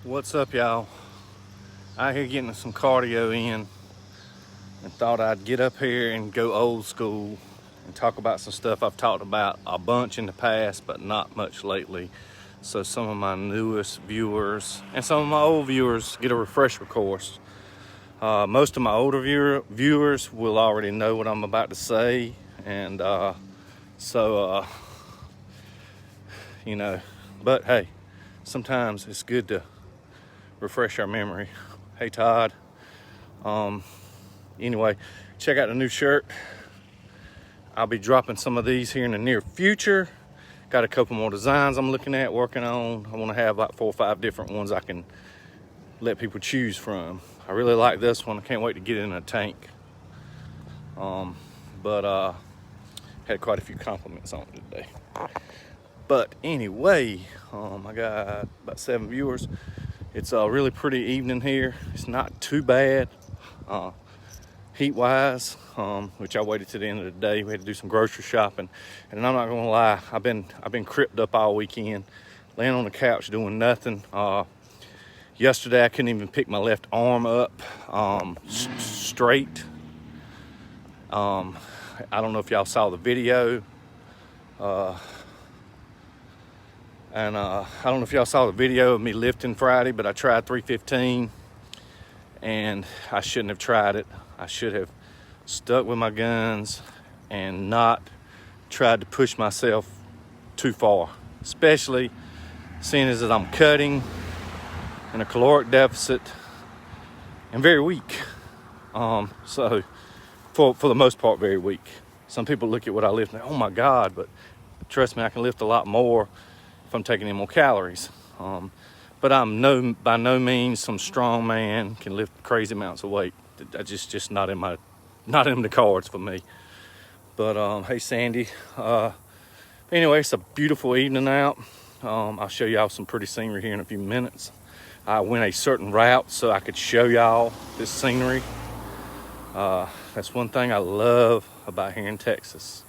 What's up, y'all? Out here getting some cardio in and thought I'd get up here and go old school and talk about some stuff I've talked about a bunch in the past, but not much lately. So some of my newest viewers and some of my old viewers get a refresher course. Most of my older viewers will already know what I'm about to say. And but hey, sometimes it's good to refresh our memory. Hey, Todd. Anyway, check out the new shirt. I'll be dropping some of these here in the near future. Got a couple more designs I'm looking at, working on. I want to have about 4 or 5 different ones I can let people choose from. I really like this one. I can't wait to get it in a tank. Had quite a few compliments on it today. But anyway, I got about 7 viewers. It's a really pretty evening here. It's not too bad heat-wise, which I waited to the end of the day. We had to do some grocery shopping, and I'm not gonna lie, I've been cripped up all weekend, laying on the couch doing nothing. Yesterday I couldn't even pick my left arm up straight. I don't know if y'all saw the video. I don't know if y'all saw the video of me lifting Friday, but I tried 315 and I shouldn't have tried it. I should have stuck with my guns and not tried to push myself too far, especially seeing as that I'm cutting in a caloric deficit and very weak. So for the most part, very weak. Some people look at what I lift and they, oh my God, but trust me, I can lift a lot more if I'm taking in more calories. But I'm by no means some strong man, can lift crazy amounts of weight. That's just not in the cards for me. But hey, Sandy. Anyway, it's a beautiful evening out. I'll show y'all some pretty scenery here in a few minutes. I went a certain route so I could show y'all this scenery. That's one thing I love about here in Texas.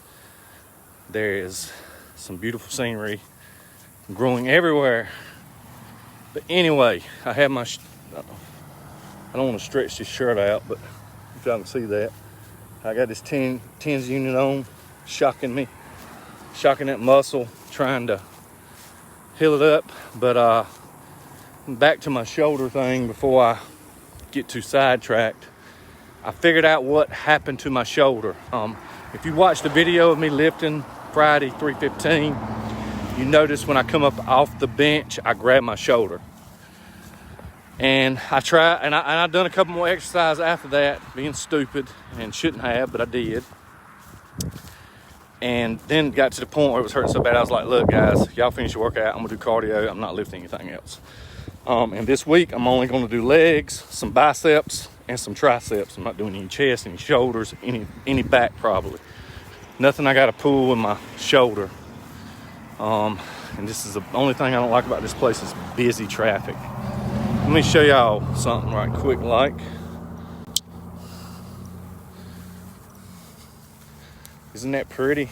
There is some beautiful scenery growing everywhere. But anyway, I have my I don't want to stretch this shirt out, but if y'all can see that, I got this tens unit on, shocking that muscle, trying to heal it up. But back to my shoulder thing before I get too sidetracked. I figured out what happened to my shoulder. If you watch the video of me lifting Friday 315, you notice when I come up off the bench, I grab my shoulder. And I tried, and I've done a couple more exercises after that, being stupid and shouldn't have, but I did. And then got to the point where it was hurting so bad, I was like, look guys, y'all finish your workout, I'm gonna do cardio, I'm not lifting anything else. And this week, I'm only gonna do legs, some biceps, and some triceps. I'm not doing any chest, any shoulders, any back probably. Nothing I gotta pull with my shoulder. And this is the only thing I don't like about this place is busy traffic. Let me show y'all something right quick like. Isn't that pretty?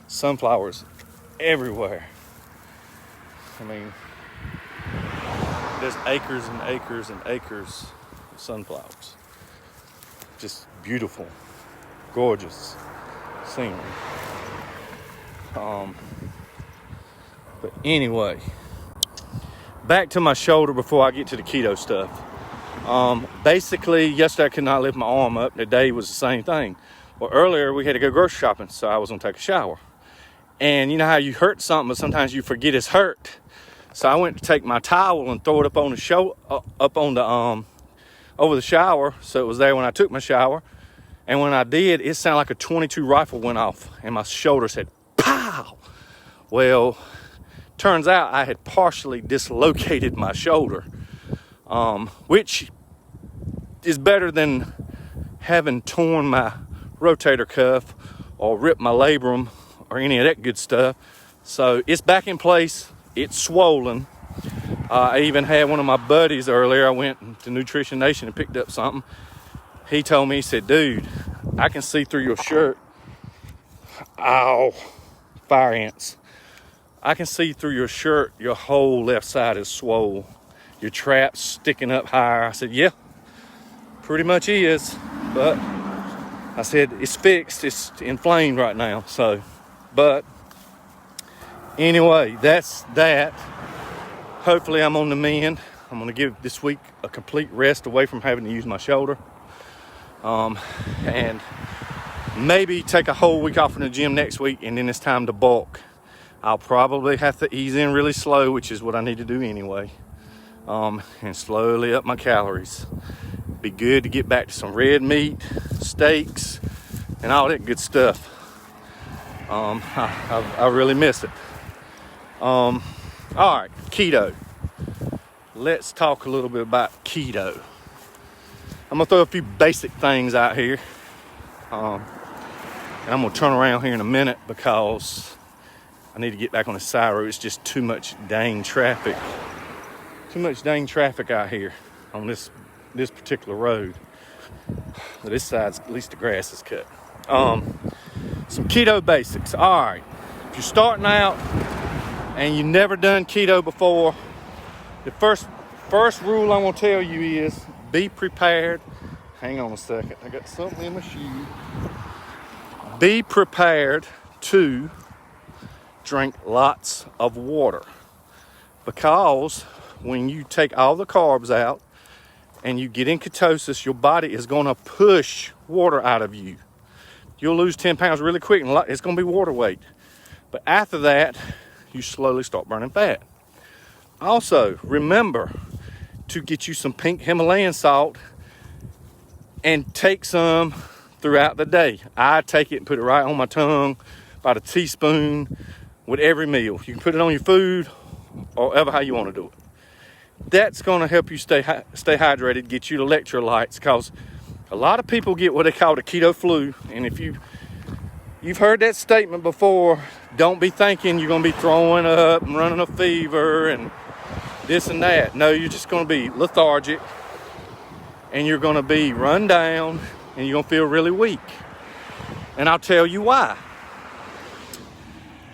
Sunflowers everywhere. I mean, there's acres and acres and acres of sunflowers. Just beautiful, gorgeous scenery. But anyway, back to my shoulder before I get to the keto stuff. Basically, yesterday I could not lift my arm up. Today was the same thing. Well, earlier we had to go grocery shopping, so I was gonna take a shower. And you know how you hurt something, but sometimes you forget it's hurt. So I went to take my towel and throw it up on the over the shower, so it was there when I took my shower. And when I did, it sounded like a .22 rifle went off, and my shoulder said, pow! Well, turns out I had partially dislocated my shoulder, which is better than having torn my rotator cuff or ripped my labrum or any of that good stuff. So it's back in place. It's swollen. I even had one of my buddies earlier. I went to Nutrition Nation and picked up something. He told me, he said, dude, I can see through your shirt. Ow, fire ants. I can see through your shirt, your whole left side is swole. Your trap's sticking up higher. I said, yeah, pretty much is. But I said, it's fixed. It's inflamed right now. So, but anyway, that's that. Hopefully I'm on the mend. I'm going to give this week a complete rest away from having to use my shoulder. And maybe take a whole week off in the gym next week, and then it's time to bulk. I'll probably have to ease in really slow, which is what I need to do anyway. And slowly up my calories. Be good to get back to some red meat, steaks, and all that good stuff. I really miss it. All right, keto. Let's talk a little bit about keto. I'm gonna throw a few basic things out here. And I'm gonna turn around here in a minute because I need to get back on the side road. It's just too much dang traffic. Too much dang traffic out here on this particular road. This side's, at least the grass is cut. Some keto basics. All right, if you're starting out and you've never done keto before, the first rule I'm gonna tell you is be prepared. Hang on a second, I got something in my shoe. Be prepared to drink lots of water, because when you take all the carbs out and you get in ketosis, your body is going to push water out of you. You'll lose 10 pounds really quick, and it's going to be water weight. But after that, you slowly start burning fat. Also, remember to get you some pink Himalayan salt and take some throughout the day. I take it and put it right on my tongue, about a teaspoon with every meal. You can put it on your food or ever how you want to do it. That's going to help you stay hydrated, get you the electrolytes, because a lot of people get what they call the keto flu. And if you've heard that statement before, don't be thinking you're going to be throwing up and running a fever and this and that. No, you're just going to be lethargic, and you're going to be run down, and you're going to feel really weak. And I'll tell you why.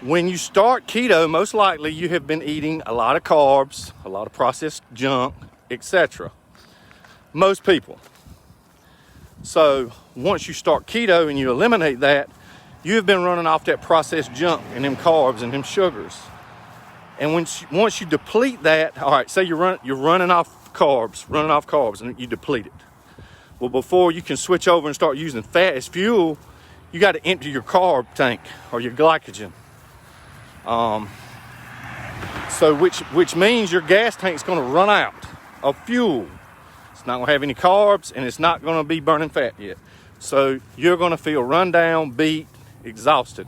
When you start keto, most likely you have been eating a lot of carbs, a lot of processed junk, etc. Most people. So once you start keto and you eliminate that, you have been running off that processed junk and them carbs and them sugars. And once you deplete that, all right, say you're running off carbs and you deplete it. Well, before you can switch over and start using fat as fuel, you got to empty your carb tank or your glycogen. So which means your gas tank's going to run out of fuel. It's not going to have any carbs, and it's not going to be burning fat yet. So you're going to feel run down, beat, exhausted.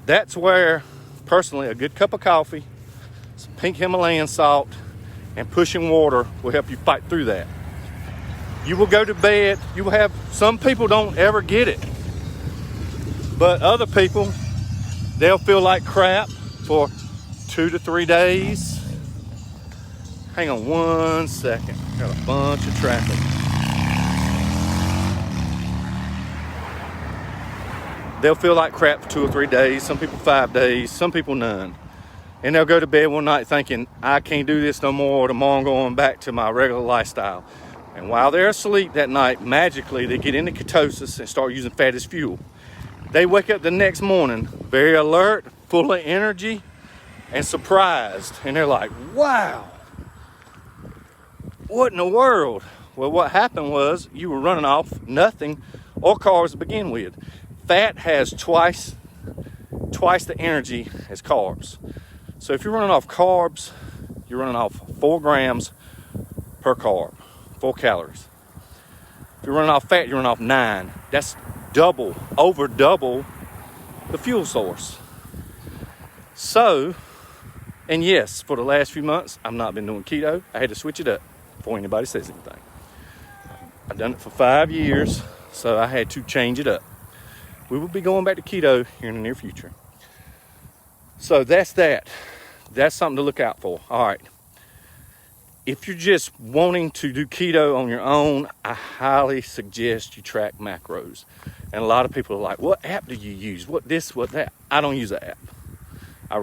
That's where, personally, a good cup of coffee, some pink Himalayan salt, and pushing water will help you fight through that. You will go to bed. You will have, some people don't ever get it, but other people, they'll feel like crap for 2 to 3 days. Hang on one second. Got a bunch of traffic. They'll feel like crap for 2 or 3 days. Some people 5 days. Some people none. And they'll go to bed one night thinking, I can't do this no more. Tomorrow I'm going back to my regular lifestyle. And while they're asleep that night, magically they get into ketosis and start using fat as fuel. They wake up the next morning very alert, full of energy, and surprised. And they're like, wow, what in the world? Well, what happened was you were running off nothing or carbs to begin with. Fat has twice the energy as carbs. So if you're running off carbs, you're running off 4 grams per carb, 4 calories. If you're running off fat, you're running off 9. That's over double the fuel source. So, and yes, for the last few months, I've not been doing keto. I had to switch it up before anybody says anything. I've done it for 5 years, so I had to change it up. We will be going back to keto here in the near future. So that's that. That's something to look out for. All right. If you're just wanting to do keto on your own, I highly suggest you track macros. And a lot of people are like, what app do you use? What this, what that? I don't use an app. I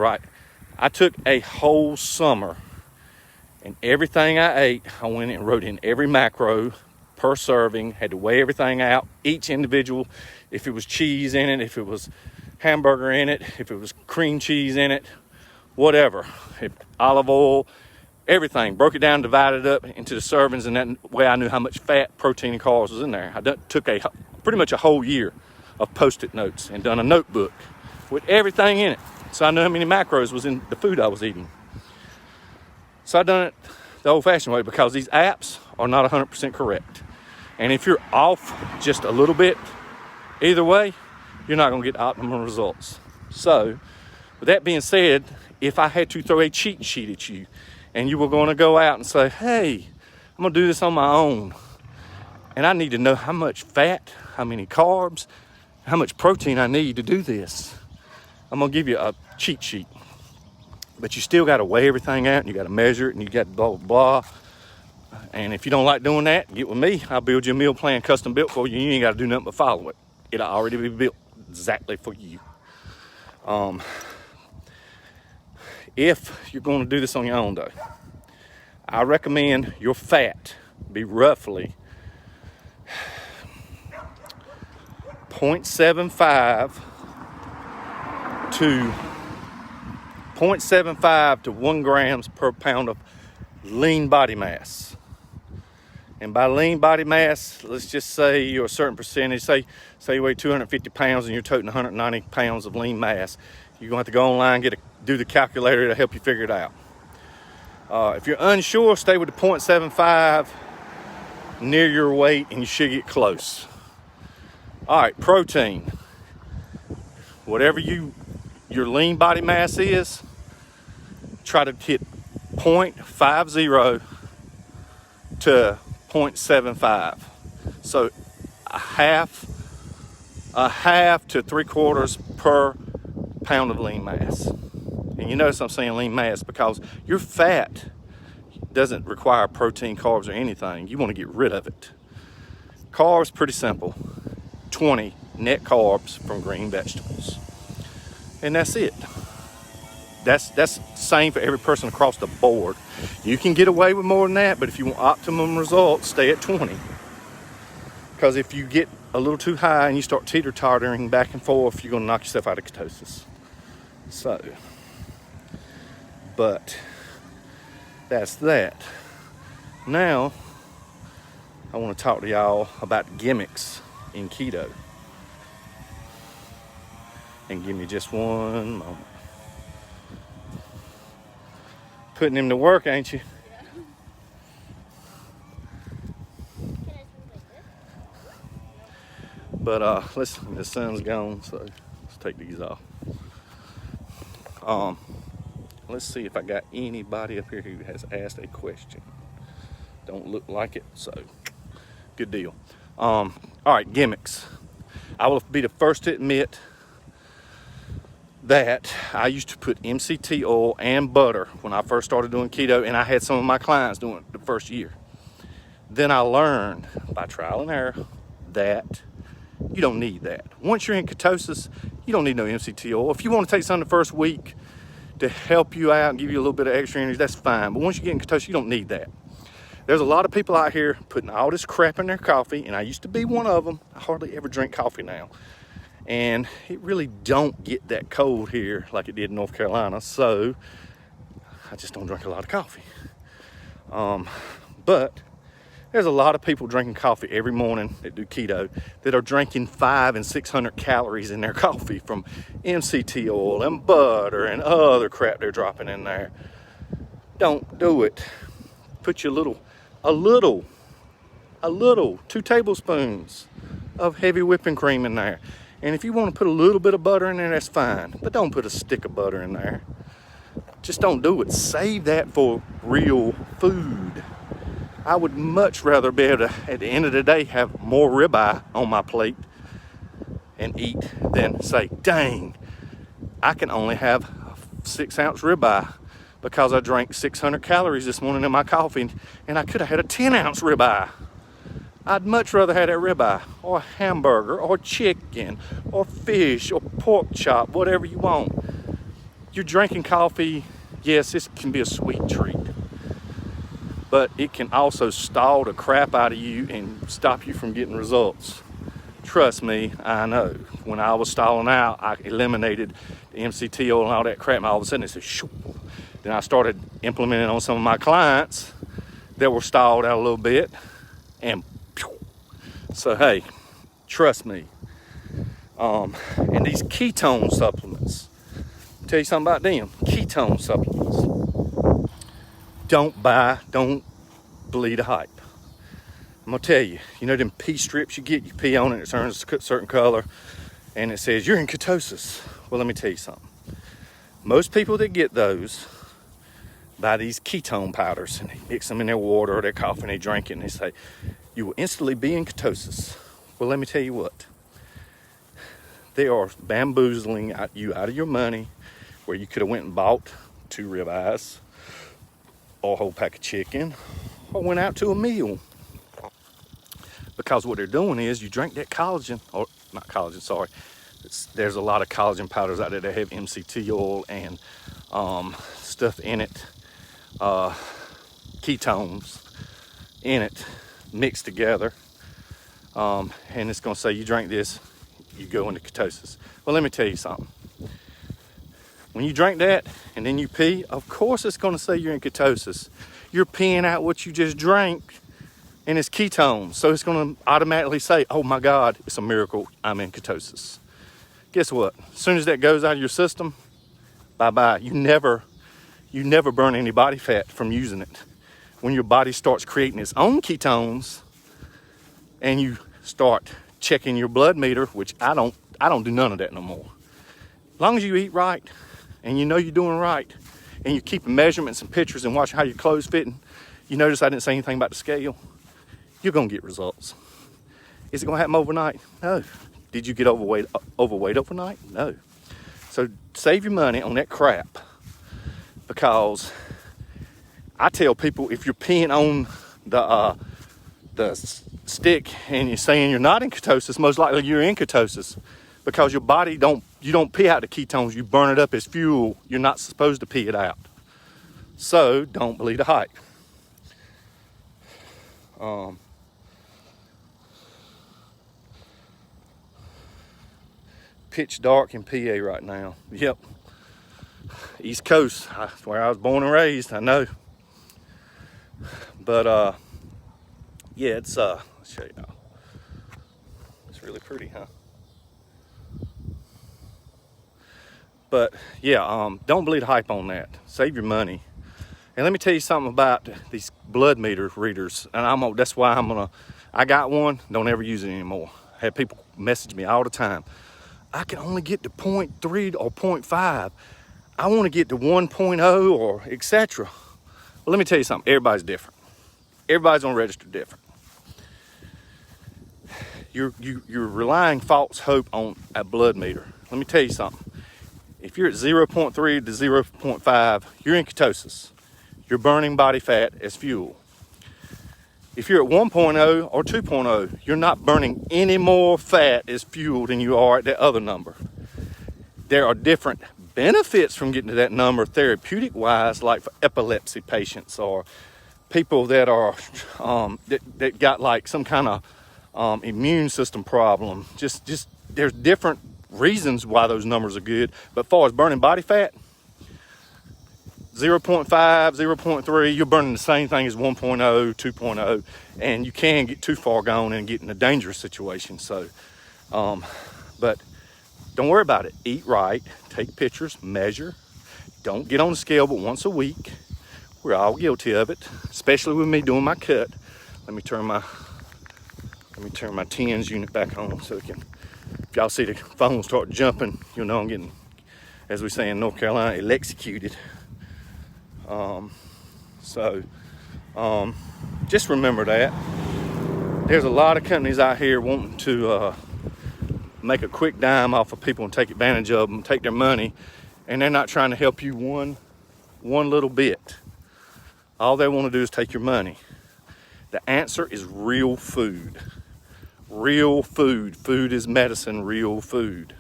I took a whole summer, and everything I ate, I went and wrote in every macro per serving, had to weigh everything out, each individual, if it was cheese in it, if it was hamburger in it, if it was cream cheese in it, whatever, if olive oil, everything. Broke it down, divided it up into the servings, and that way I knew how much fat, protein, and carbs was in there. I took pretty much a whole year of Post-it notes and done a notebook with everything in it, so I knew how many macros was in the food I was eating. So I done it the old-fashioned way, because these apps are not 100% correct. And if you're off just a little bit, either way, you're not going to get optimal results. So, with that being said, if I had to throw a cheat sheet at you, and you were going to go out and say, hey, I'm going to do this on my own, and I need to know how much fat, how many carbs, how much protein I need to do this, I'm going to give you a cheat sheet. But you still got to weigh everything out, and you got to measure it, and you got blah, blah, blah. And if you don't like doing that, get with me. I'll build you a meal plan custom built for you. You ain't got to do nothing but follow it. It'll already be built exactly for you. If you're going to do this on your own, though, I recommend your fat be roughly 0.75 to 1 grams per pound of lean body mass. And by lean body mass, let's just say you're a certain percentage. Say you weigh 250 pounds and you're toting 190 pounds of lean mass. You're going to have to go online, do the calculator to help you figure it out. If you're unsure, stay with the 0.75 near your weight, and you should get close. All right, protein. Whatever your lean body mass is, try to hit 0.50 to 0.75. So a half to 3/4 per pound of lean mass. And you notice I'm saying lean mass because your fat doesn't require protein, carbs, or anything. You want to get rid of it. Carbs, pretty simple. 20 net carbs from green vegetables. And that's it. That's same for every person across the board. You can get away with more than that, but if you want optimum results, stay at 20. Because if you get a little too high and you start teeter-tottering back and forth, you're going to knock yourself out of ketosis. So, but that's that. Now, I want to talk to y'all about gimmicks in keto. And give me just one moment. Putting him to work, ain't you? But the sun's gone, so let's take these off. Let's see if I got anybody up here who has asked a question. Don't look like it, so good deal. All right, gimmicks. I will be the first to admit that I used to put MCT oil and butter when I first started doing keto, and I had some of my clients doing it the first year. Then I learned by trial and error that you don't need that. Once you're in ketosis, you don't need no MCT oil. If you want to take some the first week to help you out and give you a little bit of extra energy, that's fine. But once you get in ketosis, you don't need that. There's a lot of people out here putting all this crap in their coffee, and I used to be one of them. I hardly ever drink coffee now. And it really don't get that cold here like it did in North Carolina, so I just don't drink a lot of coffee. But there's a lot of people drinking coffee every morning that do keto that are drinking 500 and 600 calories in their coffee from MCT oil and butter and other crap they're dropping in there. Don't do it. Put a little, 2 tablespoons of heavy whipping cream in there. And if you want to put a little bit of butter in there, that's fine. But don't put a stick of butter in there. Just don't do it. Save that for real food. I would much rather be able to, at the end of the day, have more ribeye on my plate and eat than say, dang, I can only have a 6-ounce ribeye because I drank 600 calories this morning in my coffee, and I could have had a 10-ounce ribeye. I'd much rather have that ribeye or a hamburger or chicken or fish or pork chop, whatever you want. you're drinking coffee, yes, this can be a sweet treat, but it can also stall the crap out of you and stop you from getting results. Trust me, I know. When I was stalling out, I eliminated the MCT oil and all that crap, and all of a sudden it said, shoo. Then I started implementing on some of my clients that were stalled out a little bit, and pew. So hey, trust me. And these ketone supplements, I'll tell you something about them. Ketone supplements. Don't believe the hype. I'm gonna tell you, you know them pee strips you get, you pee on it, it turns a certain color, and it says you're in ketosis. Well, let me tell you something. Most people that get those buy these ketone powders and they mix them in their water or their coffee and they drink it and they say, you will instantly be in ketosis. Well, let me tell you what. They are bamboozling you out of your money where you could have went and bought 2 ribeyes or a whole pack of chicken or went out to a meal. Because what they're doing is you drink that collagen, or not collagen, sorry. There's a lot of collagen powders out there that have MCT oil and stuff in it, ketones in it, mixed together. And it's gonna say you drink this, you go into ketosis. Well, let me tell you something. When you drink that and then you pee, of course it's gonna say you're in ketosis. You're peeing out what you just drank, and it's ketones. So it's gonna automatically say, oh my God, it's a miracle, I'm in ketosis. Guess what? As soon as that goes out of your system, bye-bye. You never burn any body fat from using it. When your body starts creating its own ketones and you start checking your blood meter, which I don't do none of that no more. As long as you eat right and you know you're doing right and you're keeping measurements and pictures and watching how your clothes fitting, you notice I didn't say anything about the scale, you're gonna get results. Is it gonna happen overnight? No. Did you get overweight overnight? No. So save your money on that crap, because I tell people if you're peeing on the stick and you're saying you're not in ketosis, most likely you're in ketosis, because your body you don't pee out the ketones, you burn it up as fuel. You're not supposed to pee it out. So don't believe the hype. Pitch dark in PA right now. Yep. East Coast, that's where I was born and raised, I know. But yeah, it's let's show you now. It's really pretty, huh? But yeah, don't believe the hype on that. Save your money. And let me tell you something about these blood meter readers. And that's why I got one, don't ever use it anymore. I have people message me all the time. I can only get to 0.3 or 0.5. I want to get to 1.0 or etc. Well, let me tell you something. Everybody's different. Everybody's on register different. You're relying false hope on a blood meter. Let me tell you something. If you're at 0.3 to 0.5, you're in ketosis. You're burning body fat as fuel. If you're at 1.0 or 2.0, you're not burning any more fat as fuel than you are at that other number. There are different benefits from getting to that number therapeutic wise, like for epilepsy patients or people that are that got like some kind of immune system problem. Just there's different reasons why those numbers are good. But as far as burning body fat, 0.5, 0.3, you're burning the same thing as 1.0, 2.0, and you can get too far gone and get in a dangerous situation. So, but don't worry about it. Eat right, take pictures, measure. Don't get on the scale but once a week. We're all guilty of it, especially with me doing my cut. Let me turn my tens unit back on so it can, if y'all see the phone start jumping, you'll know I'm getting, as we say in North Carolina, electrocuted. Just remember that. There's a lot of companies out here wanting to make a quick dime off of people and take advantage of them, take their money, and they're not trying to help you one little bit. All they want to do is take your money. The answer is real food. Real food. Food is medicine, real food.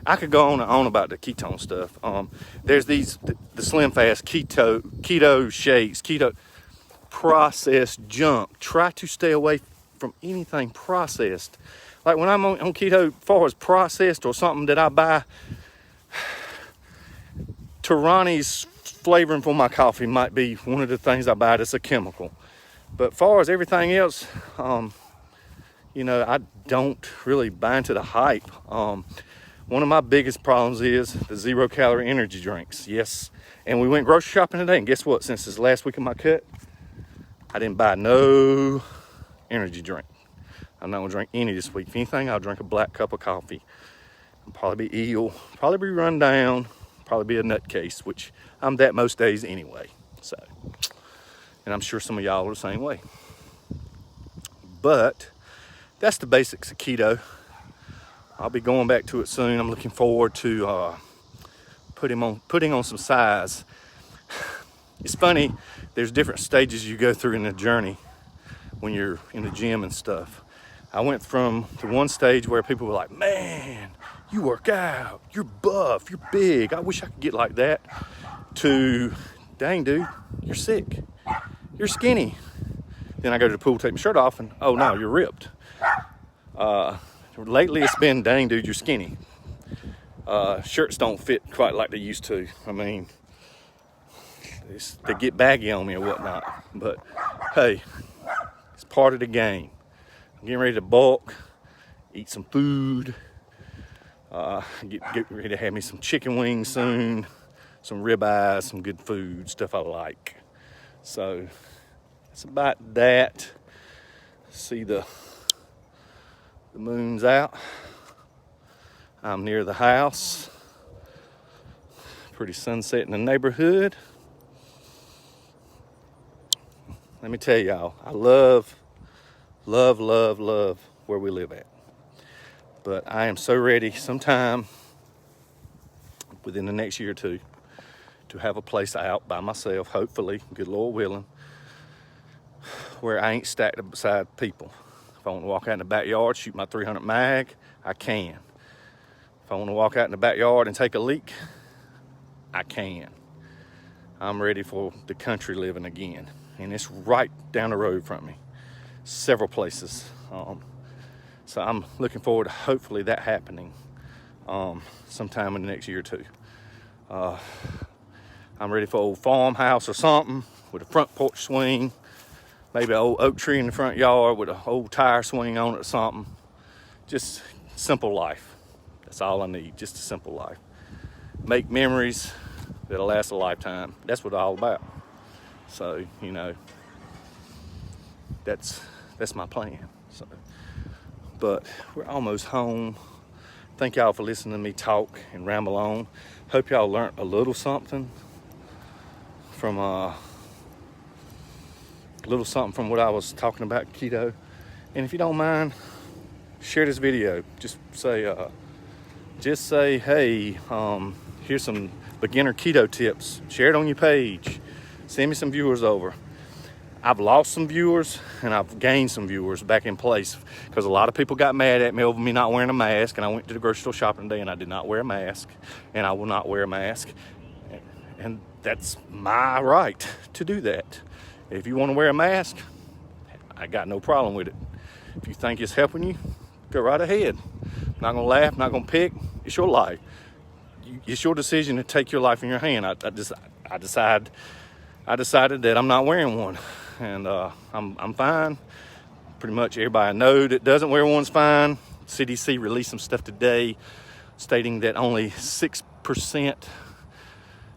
I could go on and on about the ketone stuff. There's the Slim Fast keto shakes, keto processed junk. Try to stay away from anything processed. Like when I'm on keto, as far as processed or something that I buy, Tarani's flavoring for my coffee might be one of the things I buy that's a chemical. But as far as everything else, I don't really buy into the hype. One of my biggest problems is the 0-calorie energy drinks. Yes, and we went grocery shopping today, and guess what? Since this last week of my cut, I didn't buy no energy drink. I'm not gonna drink any this week. If anything, I'll drink a black cup of coffee. I'll probably be ill, probably be run down, probably be a nutcase, which I'm that most days anyway. So, and I'm sure some of y'all are the same way. But that's the basics of keto. I'll be going back to it soon. I'm looking forward to putting on some size. It's funny, there's different stages you go through in the journey when you're in the gym and stuff. I went from the one stage where people were like, man, you work out, you're buff, you're big, I wish I could get like that, to, dang dude, you're sick, you're skinny. Then I go to the pool, take my shirt off, and oh no, you're ripped. Lately it's been, dang dude, you're skinny. Shirts don't fit quite like they used to. I mean, they get baggy on me or whatnot. But hey, it's part of the game. I'm getting ready to bulk, eat some food, get ready to have me some chicken wings soon, some ribeyes, some good food, stuff I like. So that's about that. See the moon's out. I'm near the house. Pretty sunset in the neighborhood. Let me tell y'all, I love where we live at. But I am so ready sometime within the next year or two to have a place out by myself, hopefully, good Lord willing, where I ain't stacked up beside people. If I want to walk out in the backyard, shoot my 300 mag, I can. If I want to walk out in the backyard and take a leak, I can. I'm ready for the country living again. And it's right down the road from me. Several places. So I'm looking forward to hopefully that happening sometime in the next year or two. I'm ready for an old farmhouse or something with a front porch swing. Maybe an old oak tree in the front yard with an old tire swing on it or something. Just simple life. That's all I need, just a simple life. Make memories that'll last a lifetime. That's what it's all about. So, that's my plan. So, but we're almost home. Thank y'all for listening to me talk and ramble on. Hope y'all learned a little something from what I was talking about keto. And if you don't mind, share this video. Just say, hey, here's some beginner keto tips. Share it on your page. Send me some viewers over. I've lost some viewers and I've gained some viewers back in place because a lot of people got mad at me over me not wearing a mask. And I went to the grocery store shopping today and I did not wear a mask, and I will not wear a mask. And that's my right to do that. If you want to wear a mask, I got no problem with it. If you think it's helping you, go right ahead. I'm not gonna laugh, not gonna pick. It's your life. It's your decision to take your life in your hand. I decided that I'm not wearing one, and I'm fine. Pretty much everybody I know that doesn't wear one's fine. CDC released some stuff today stating that only 6%.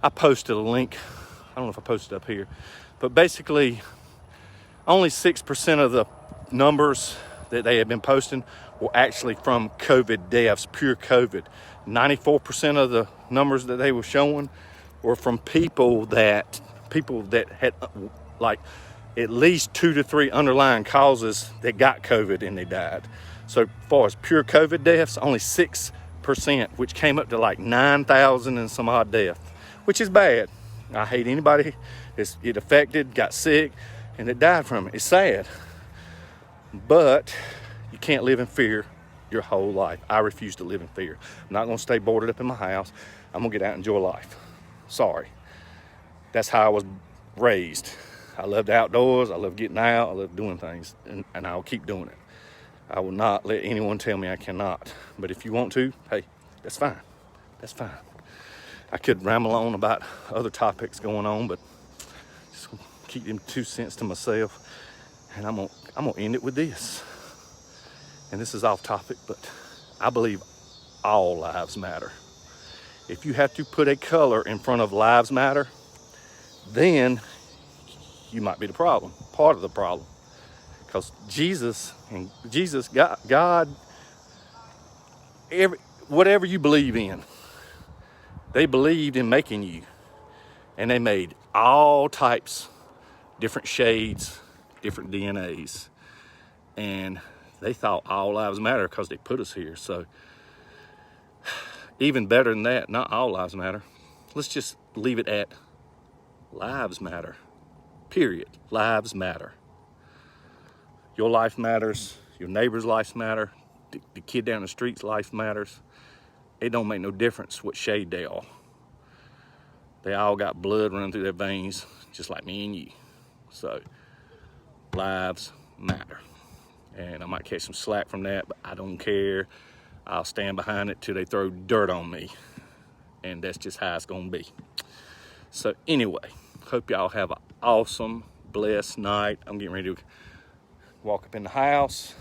I posted a link. I don't know if I posted it up here, but basically only 6% of the numbers that they have been posting were actually from COVID deaths, pure COVID. 94% of the numbers that they were showing were from people that had like at least 2 to 3 underlying causes that got COVID and they died. So as far as pure COVID deaths, only 6%, which came up to like 9,000 and some odd deaths, which is bad. I hate anybody it affected, got sick, and that died from it. It's sad. But you can't live in fear your whole life. I refuse to live in fear. I'm not gonna stay boarded up in my house. I'm gonna get out and enjoy life. Sorry. That's how I was raised. I love the outdoors, I love getting out, I love doing things, and I'll keep doing it. I will not let anyone tell me I cannot. But if you want to, hey, that's fine. That's fine. I could ramble on about other topics going on, but just keep them 2 cents to myself. And I'm gonna end it with this. And this is off topic, but I believe all lives matter. If you have to put a color in front of lives matter, then you might be the problem, part of the problem. Because God, whatever you believe in, they believed in making you. And they made all types, different shades, different DNAs. And they thought all lives matter because they put us here. So even better than that, not all lives matter. Let's just leave it at lives matter. Period. Lives matter. Your life matters. Your neighbor's life matter. The kid down the street's life matters. It don't make no difference what shade they are. They all got blood running through their veins, just like me and you. So, lives matter. And I might catch some slack from that, but I don't care. I'll stand behind it till they throw dirt on me. And that's just how it's gonna be. So anyway, hope y'all have an awesome, blessed night. I'm getting ready to walk up in the house,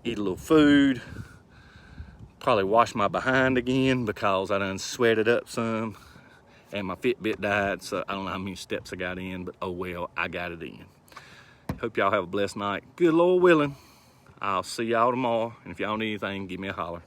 eat a little food, probably wash my behind again because I done sweated up some and my Fitbit died, so I don't know how many steps I got in, but oh well, I got it in. Hope y'all have a blessed night. Good Lord willing, I'll see y'all tomorrow, and if y'all need anything, give me a holler.